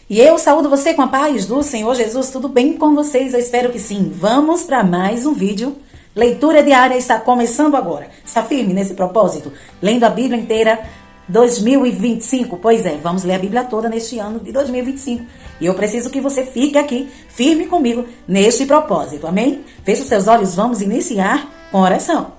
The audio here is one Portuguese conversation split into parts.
E eu saúdo você com a paz do Senhor Jesus. Tudo bem com vocês? Eu espero que sim. Vamos para mais um vídeo. Leitura diária está começando agora. Está firme nesse propósito? Lendo a Bíblia inteira 2025. Pois é, vamos ler a Bíblia toda neste ano de 2025. E eu preciso que você fique aqui firme comigo neste propósito. Amém? Feche os seus olhos, vamos iniciar com oração.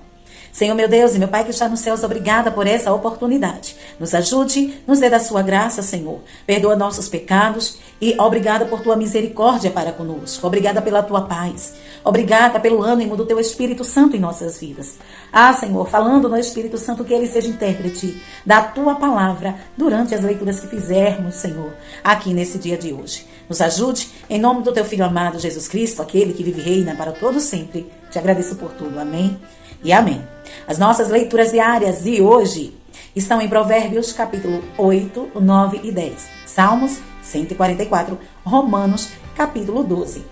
Senhor meu Deus e meu Pai que está nos céus, obrigada por essa oportunidade. Nos ajude, nos dê da sua graça, Senhor. Perdoa nossos pecados e obrigada por tua misericórdia para conosco. Obrigada pela tua paz. Obrigada pelo ânimo do teu Espírito Santo em nossas vidas. Ah, Senhor, falando no Espírito Santo, que ele seja intérprete da tua palavra durante as leituras que fizermos, Senhor, aqui nesse dia de hoje. Nos ajude, em nome do teu Filho amado, Jesus Cristo, aquele que vive e reina para todo sempre. Te agradeço por tudo. Amém e amém. As nossas leituras diárias de hoje estão em Provérbios, capítulo 8, 9 e 10. Salmos 144, Romanos, capítulo 12.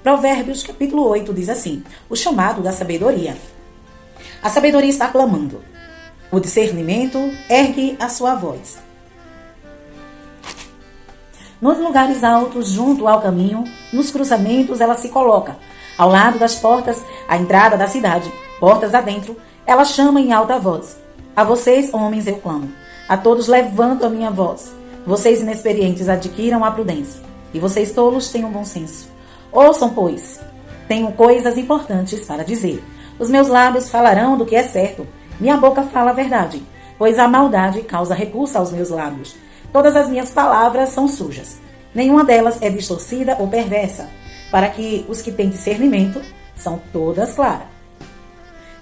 Provérbios, capítulo 8, diz assim: o chamado da sabedoria. A sabedoria está clamando. O discernimento ergue a sua voz. Nos lugares altos, junto ao caminho, nos cruzamentos, ela se coloca. Ao lado das portas, à entrada da cidade, portas adentro, ela chama em alta voz. A vocês, homens, eu clamo. A todos levanto a minha voz. Vocês inexperientes adquiram a prudência. E vocês tolos tenham bom senso. Ouçam, pois. Tenho coisas importantes para dizer. Os meus lábios falarão do que é certo. Minha boca fala a verdade. Pois a maldade causa repulsa aos meus lábios. Todas as minhas palavras são sujas. Nenhuma delas é distorcida ou perversa. Para que os que têm discernimento são todas claras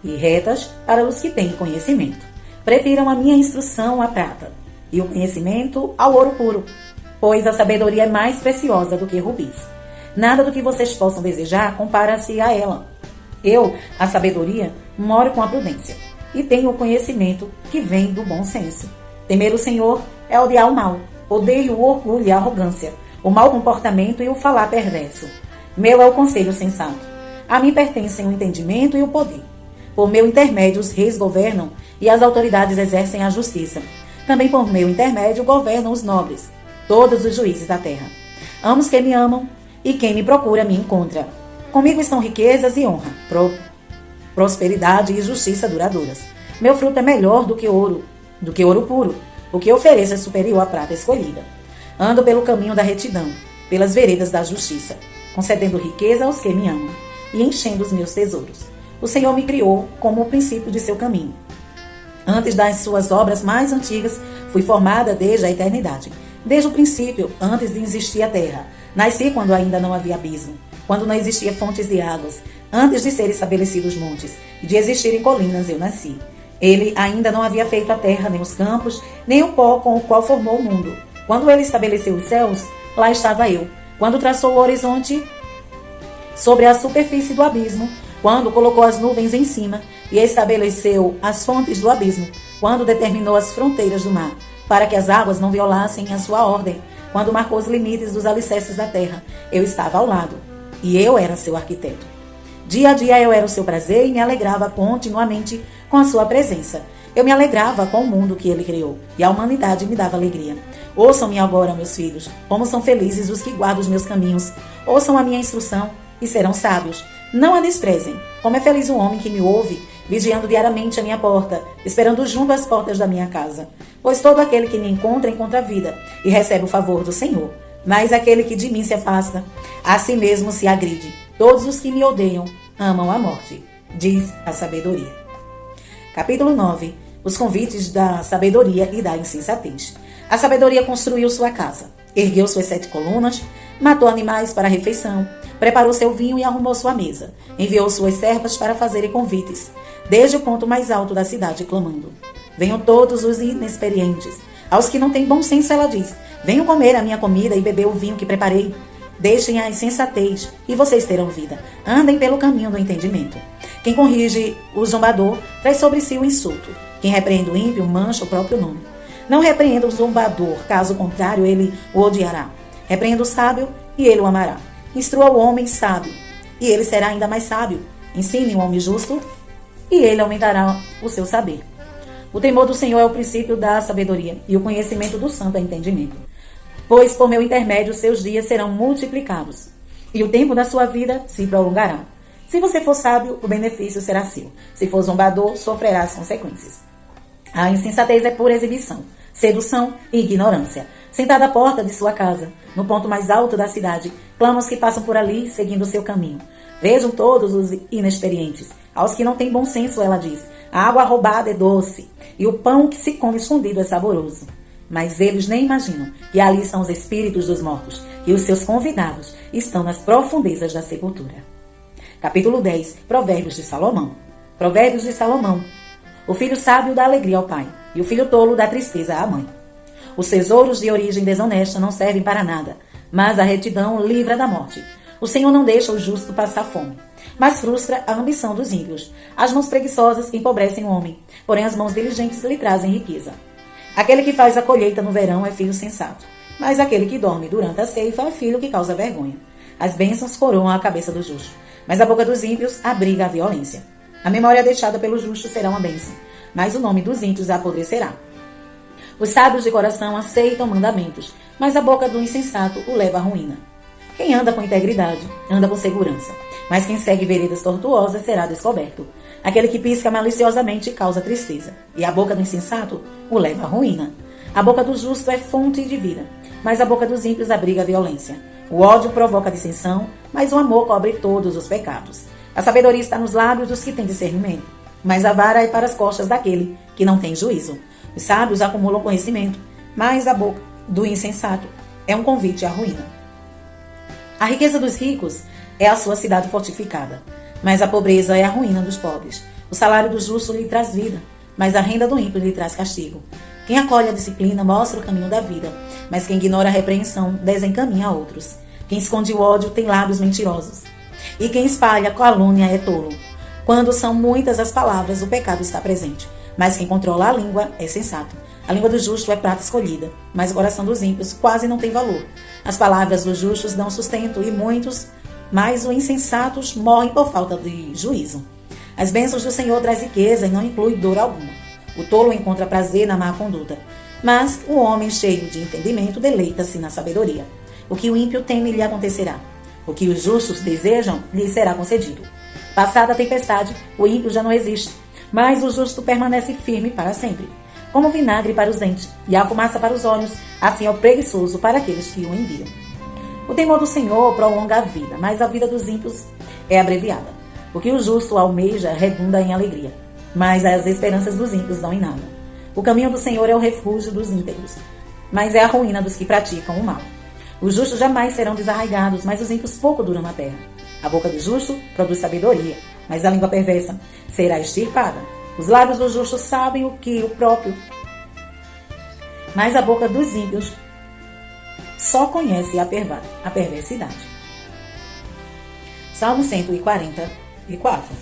e retas para os que têm conhecimento. Prefiram a minha instrução à prata, e o conhecimento ao ouro puro, pois a sabedoria é mais preciosa do que rubis. Nada do que vocês possam desejar compara-se a ela. Eu, a sabedoria, moro com a prudência, e tenho o conhecimento que vem do bom senso. Temer o Senhor é odiar o mal. Odeio o orgulho e a arrogância, o mau comportamento e o falar perverso. Meu é o conselho sensato. A mim pertencem o entendimento e o poder. Por meu intermédio os reis governam e as autoridades exercem a justiça. Também por meu intermédio governam os nobres, todos os juízes da terra. Amo os que me amam e quem me procura me encontra. Comigo estão riquezas e honra, prosperidade e justiça duradouras. Meu fruto é melhor do que ouro puro. O que ofereço é superior à prata escolhida. Ando pelo caminho da retidão, pelas veredas da justiça, concedendo riqueza aos que me amam e enchendo os meus tesouros. O Senhor me criou como o princípio de seu caminho. Antes das suas obras mais antigas, fui formada desde a eternidade. Desde o princípio, antes de existir a terra. Nasci quando ainda não havia abismo, quando não existia fontes de águas. Antes de serem estabelecidos montes e de existirem colinas, eu nasci. Ele ainda não havia feito a terra, nem os campos, nem o pó com o qual formou o mundo. Quando ele estabeleceu os céus, lá estava eu. Quando traçou o horizonte sobre a superfície do abismo, quando colocou as nuvens em cima e estabeleceu as fontes do abismo, quando determinou as fronteiras do mar, para que as águas não violassem a sua ordem, quando marcou os limites dos alicerces da terra, eu estava ao lado, e eu era seu arquiteto. Dia a dia eu era o seu prazer e me alegrava continuamente com a sua presença. Eu me alegrava com o mundo que ele criou, e a humanidade me dava alegria. Ouçam-me agora, meus filhos, como são felizes os que guardam os meus caminhos. Ouçam a minha instrução e serão sábios. Não a desprezem. Como é feliz o homem que me ouve, vigiando diariamente a minha porta, esperando junto às portas da minha casa. Pois todo aquele que me encontra a vida e recebe o favor do Senhor. Mas aquele que de mim se afasta, a si mesmo se agride. Todos os que me odeiam amam a morte, diz a sabedoria. Capítulo 9. Os convites da sabedoria e da insensatez. A sabedoria construiu sua casa, ergueu suas 7 colunas, matou animais para a refeição, preparou seu vinho e arrumou sua mesa. Enviou suas servas para fazerem convites, desde o ponto mais alto da cidade, clamando. Venham todos os inexperientes. Aos que não têm bom senso, ela diz: venham comer a minha comida e beber o vinho que preparei. Deixem a insensatez e vocês terão vida. Andem pelo caminho do entendimento. Quem corrige o zombador traz sobre si o insulto. Quem repreende o ímpio mancha o próprio nome. Não repreenda o zombador, caso contrário ele o odiará. Repreenda o sábio e ele o amará. Instrua o homem sábio, e ele será ainda mais sábio. Ensine o homem justo, e ele aumentará o seu saber. O temor do Senhor é o princípio da sabedoria, e o conhecimento do santo é entendimento. pois por meu intermédio seus dias serão multiplicados, e o tempo da sua vida se prolongará. Se você for sábio, o benefício será seu. Se for zombador, sofrerá as consequências. A insensatez é pura exibição, sedução e ignorância. Sentada à porta de sua casa, no ponto mais alto da cidade, clamam os que passam por ali, seguindo o seu caminho. Vejam todos os inexperientes. Aos que não têm bom senso, ela diz, a água roubada é doce, e o pão que se come escondido é saboroso. Mas eles nem imaginam que ali são os espíritos dos mortos, e os seus convidados estão nas profundezas da sepultura. Capítulo 10. Provérbios de Salomão. Provérbios de Salomão. O filho sábio dá alegria ao pai, e o filho tolo dá tristeza à mãe. Os tesouros de origem desonesta não servem para nada, mas a retidão livra da morte. O Senhor não deixa o justo passar fome, mas frustra a ambição dos ímpios. As mãos preguiçosas empobrecem o homem, porém as mãos diligentes lhe trazem riqueza. Aquele que faz a colheita no verão é filho sensato, mas aquele que dorme durante a ceifa é filho que causa vergonha. As bênçãos coroam a cabeça do justo, mas a boca dos ímpios abriga a violência. A memória deixada pelo justo será uma bênção, mas o nome dos ímpios apodrecerá. Os sábios de coração aceitam mandamentos, mas a boca do insensato o leva à ruína. Quem anda com integridade, anda com segurança, mas quem segue veredas tortuosas será descoberto. Aquele que pisca maliciosamente causa tristeza, e a boca do insensato o leva à ruína. A boca do justo é fonte de vida, mas a boca dos ímpios abriga a violência. O ódio provoca dissensão, mas o amor cobre todos os pecados. A sabedoria está nos lábios dos que têm discernimento, mas a vara é para as costas daquele que não tem juízo. Os sábios acumulam conhecimento, mas a boca do insensato é um convite à ruína. A riqueza dos ricos é a sua cidade fortificada, mas a pobreza é a ruína dos pobres. O salário do justo lhe traz vida, mas a renda do ímpio lhe traz castigo. Quem acolhe a disciplina mostra o caminho da vida, mas quem ignora a repreensão desencaminha a outros. Quem esconde o ódio tem lábios mentirosos, e quem espalha a calúnia é tolo. Quando são muitas as palavras, o pecado está presente, mas quem controla a língua é sensato. A língua do justo é prata escolhida, mas o coração dos ímpios quase não tem valor. As palavras dos justos dão sustento e muitos, mas os insensatos morrem por falta de juízo. As bênçãos do Senhor traz riqueza e não inclui dor alguma. O tolo encontra prazer na má conduta, mas o homem cheio de entendimento deleita-se na sabedoria. O que o ímpio teme lhe acontecerá. O que os justos desejam lhe será concedido. Passada a tempestade, o ímpio já não existe, mas o justo permanece firme para sempre. Como vinagre para os dentes e a fumaça para os olhos, assim é o preguiçoso para aqueles que o enviam. O temor do Senhor prolonga a vida, mas a vida dos ímpios é abreviada. O que o justo almeja redunda em alegria, mas as esperanças dos ímpios dão em nada. O caminho do Senhor é o refúgio dos íntegros, mas é a ruína dos que praticam o mal. Os justos jamais serão desarraigados, mas os ímpios pouco duram na terra. A boca do justo produz sabedoria, mas a língua perversa será extirpada. Os lábios do justo sabem o que o próprio, mas a boca dos ímpios só conhece a perversidade. Salmo 144.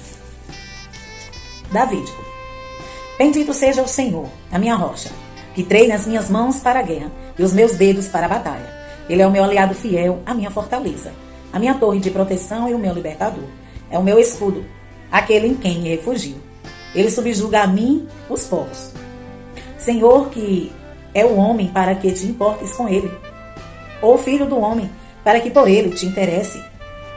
Davídico. Bendito seja o Senhor, a minha rocha, que treina as minhas mãos para a guerra e os meus dedos para a batalha. Ele é o meu aliado fiel, a minha fortaleza, a minha torre de proteção e o meu libertador. É o meu escudo, aquele em quem me refugio. Ele subjuga a mim os povos. Senhor, que é o homem para que te importes com ele, ou filho do homem para que por ele te interesse.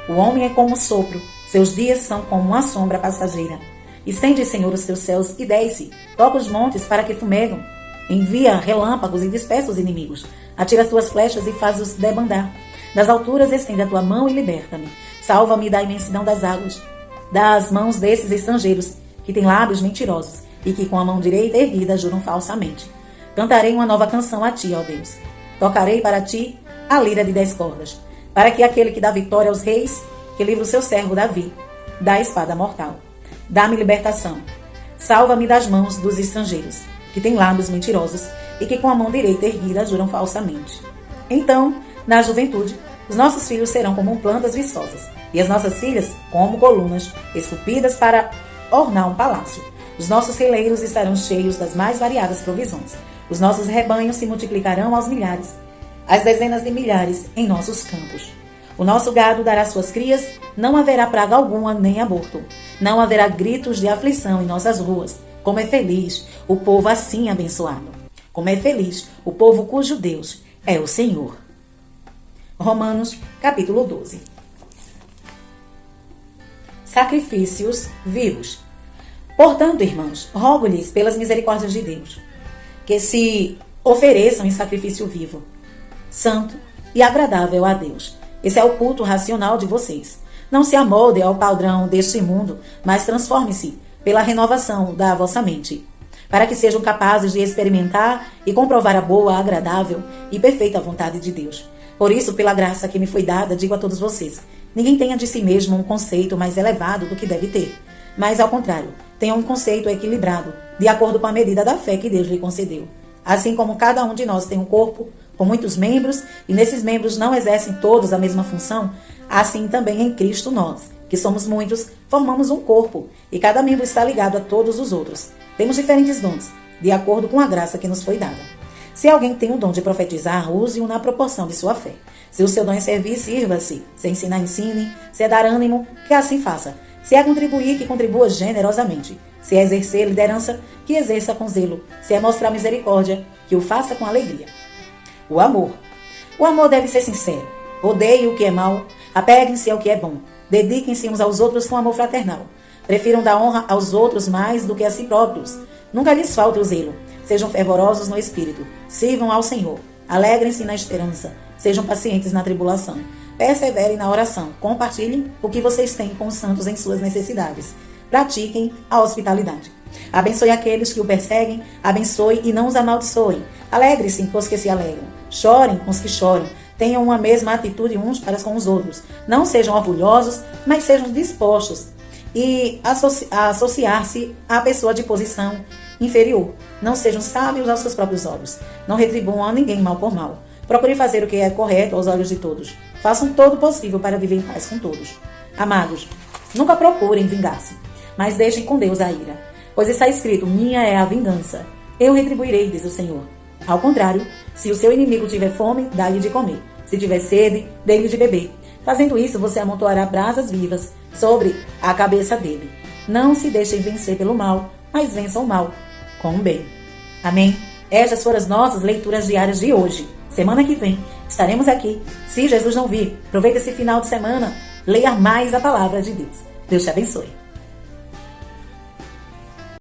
O homem é como o sopro, seus dias são como uma sombra passageira. Estende, Senhor, os teus céus e desce, toca os montes para que fumegam. Envia relâmpagos e dispersa os inimigos. Atira as tuas flechas e faz-os debandar. Das alturas estende a tua mão e liberta-me. Salva-me da imensidão das águas, das mãos desses estrangeiros, que têm lábios mentirosos e que com a mão direita erguida juram falsamente. Cantarei uma nova canção a ti, ó Deus. Tocarei para ti a lira de 10 cordas, para que aquele que dá vitória aos reis, que livra o seu servo Davi da espada mortal. Dá-me libertação. Salva-me das mãos dos estrangeiros, que têm lábios mentirosos e que com a mão direita erguida juram falsamente. Então, na juventude, os nossos filhos serão como plantas viçosas, e as nossas filhas como colunas esculpidas para ornar um palácio. Os nossos celeiros estarão cheios das mais variadas provisões. Os nossos rebanhos se multiplicarão aos milhares, às dezenas de milhares em nossos campos. O nosso gado dará suas crias, não haverá praga alguma nem aborto. Não haverá gritos de aflição em nossas ruas. Como é feliz o povo assim abençoado. Como é feliz o povo cujo Deus é o Senhor. Romanos, capítulo 12. Sacrifícios vivos. Portanto, irmãos, rogo-lhes pelas misericórdias de Deus, que se ofereçam em sacrifício vivo, santo e agradável a Deus. Esse é o culto racional de vocês. Não se amoldem ao padrão deste mundo, mas transforme-se pela renovação da vossa mente, para que sejam capazes de experimentar e comprovar a boa, agradável e perfeita vontade de Deus. Por isso, pela graça que me foi dada, digo a todos vocês, ninguém tenha de si mesmo um conceito mais elevado do que deve ter, mas, ao contrário, tenha um conceito equilibrado, de acordo com a medida da fé que Deus lhe concedeu. Assim como cada um de nós tem um corpo com muitos membros, e nesses membros não exercem todos a mesma função, assim também em Cristo nós, que somos muitos, formamos um corpo, e cada membro está ligado a todos os outros. Temos diferentes dons, de acordo com a graça que nos foi dada. Se alguém tem o dom de profetizar, use-o na proporção de sua fé. Se o seu dom é servir, sirva-se. Se ensinar, ensine. Se é dar ânimo, que assim faça. Se é contribuir, que contribua generosamente. Se é exercer liderança, que exerça com zelo. Se é mostrar misericórdia, que o faça com alegria. O amor. O amor deve ser sincero. Odeiem o que é mal. Apeguem-se ao que é bom. Dediquem-se uns aos outros com amor fraternal. Prefiram dar honra aos outros mais do que a si próprios. Nunca lhes falte o zelo. Sejam fervorosos no espírito. Sirvam ao Senhor. Alegrem-se na esperança. Sejam pacientes na tribulação. Perseverem na oração. Compartilhem o que vocês têm com os santos em suas necessidades. Pratiquem a hospitalidade. Abençoe aqueles que o perseguem. Abençoe e não os amaldiçoe. Alegre-se com os que se alegram. Chorem com os que choram. Tenham uma mesma atitude uns para com os outros. Não sejam orgulhosos, mas sejam dispostos e associar-se à pessoa de posição inferior. Não sejam sábios aos seus próprios olhos. Não retribuam a ninguém mal por mal. Procurem fazer o que é correto aos olhos de todos. Façam todo o possível para viver em paz com todos. Amados, nunca procurem vingar-se, mas deixem com Deus a ira. Pois está escrito, minha é a vingança. Eu retribuirei, diz o Senhor. Ao contrário, se o seu inimigo tiver fome, dá-lhe de comer. Se tiver sede, dê-lhe de beber. Fazendo isso, você amontoará brasas vivas sobre a cabeça dele. Não se deixem vencer pelo mal, mas vençam o mal com o bem. Amém? Estas foram as nossas leituras diárias de hoje. Semana que vem estaremos aqui. Se Jesus não vir, aproveite esse final de semana, leia mais a palavra de Deus. Deus te abençoe.